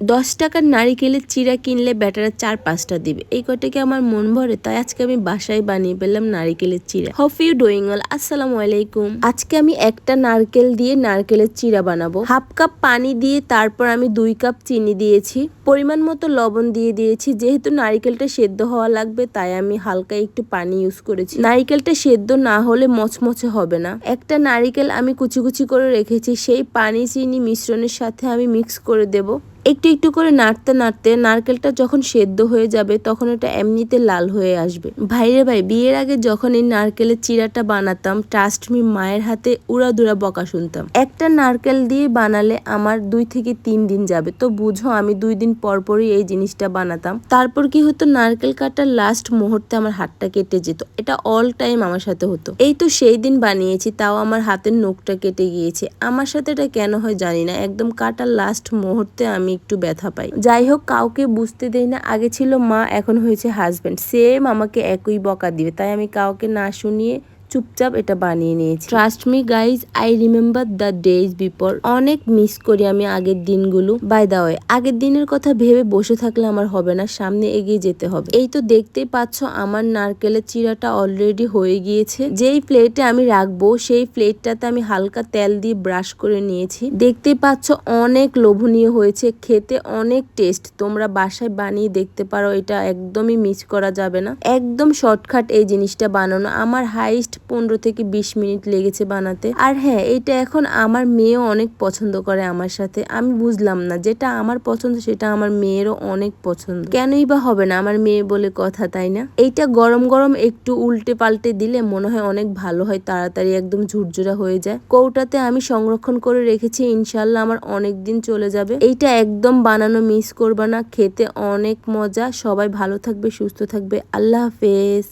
10 টাকার নারিকেলের চিড়া কিনলে বেটারা 4-5টা দিবে। এই কয়টাকে আমার মন ভরে, তাই আজকে আমি বাসায় বানিয়ে পেলাম নারিকেলের চিড়া। Hope you doing well. আসসালামু আলাইকুম। আজকে আমি একটা নারকেল দিয়ে নারকেলের চিড়া বানাবো। হাফ কাপ পানি দিয়ে তারপর আমি 2 কাপ চিনি দিয়েছি, পরিমাণ মতো লবণ দিয়ে দিয়েছি। যেহেতু নারিকেলটা সেদ্ধ হওয়া লাগবে তাই আমি হালকা একটু পানি ইউজ করেছি। নারিকেলটা সেদ্ধ না হলে মচমচে হবে না। একটা নারিকেল আমি কুচি কুচি করে রেখেছি, সেই পানি চিনি মিশ্রণের সাথে আমি মিক্স করে দেব। একটু একটু করে নাড়তে নাড়তে নারকেলটা যখন সেদ্ধ হয়ে যাবে তখন এটা এমনিতে লাল হয়ে আসবে। ভাইরে ভাই, বিয়ের আগে যখন এই নারকেলের চিড়াটা বানাতাম, ট্রাস্ট মি, মায়ের হাতে উড়াদুরা বকা শুনতাম। একটা নারকেল দিয়ে বানালে আমার 2 থেকে 3 দিন যাবে। তো বুঝো আমি 2 দিন পর পরই এই জিনিসটা বানাতাম। তারপর কি হতো, নারকেল কাটার লাস্ট মুহূর্তে আমার হাতটা কেটে যেত। এটা অল টাইম আমার সাথে হতো। এই তো সেই দিন বানিয়েছি, তাও আমার হাতের নখটা কেটে গিয়েছে। আমার সাথে এটা কেন হয় জানি না, একদম কাটার লাস্ট মুহূর্তে আমি একটু ব্যথা পাই। যাই হোক, কাউকে বুঝতে দেই না। আগে ছিল মা, এখন হয়েছে হাজবেন্ড, সেম আমাকে একই বকা দিবে, তাই আমি কাউকে না শুনিয়ে চুপচাপ এটা বানিয়ে নিয়েছি। Trust me guys, I remember the days before. অনেক মিস করি আমি আগের দিনগুলো। বাই দা ওয়ে, আগের দিনের কথা ভেবে বসে থাকলে আমার হবে না, সামনে এগিয়ে যেতে হবে। এই তো দেখতেই পাচ্ছ আমার নারকেলের চিড়াটা অলরেডি হয়ে গিয়েছে। যেই প্লেটে আমি রাখবো সেই প্লেটটাতে আমি হালকা তেল দিয়ে ব্রাশ করে নিয়েছি। দেখতেই পাচ্ছ অনেক লোভনীয় হয়েছে, খেতে অনেক টেস্ট। তোমরা বাসায় বানিয়ে দেখতে পারো, এটা একদমই মিস করা যাবে না। একদম শর্টকাট এই জিনিসটা বানানো। আমার হাইস্ট 15 থেকে 20 মিনিট লেগেছে বানাতে। আর হ্যাঁ, এটা এখন আমার মেয়েও অনেক পছন্দ করে আমার সাথে। আমি বুঝলাম না, যেটা আমার পছন্দ সেটা আমার মেয়েরও অনেক পছন্দ। কেনই বা হবে না, আমার মেয়ে বলে কথা, তাই না? এইটা গরম গরম একটু উল্টে পাল্টে দিলে মনে হয় অনেক ভালো হয়, তাড়াতাড়ি একদম ঝুরঝুরা হয়ে যায়। কৌটাতে আমি সংরক্ষণ করে রেখেছি, ইনশাল্লাহ আমার অনেক দিন চলে যাবে। এইটা একদম বানানো মিস করবা না, খেতে অনেক মজা। সবাই ভালো থাকবে, সুস্থ থাকবে। আল্লাহ হাফেজ।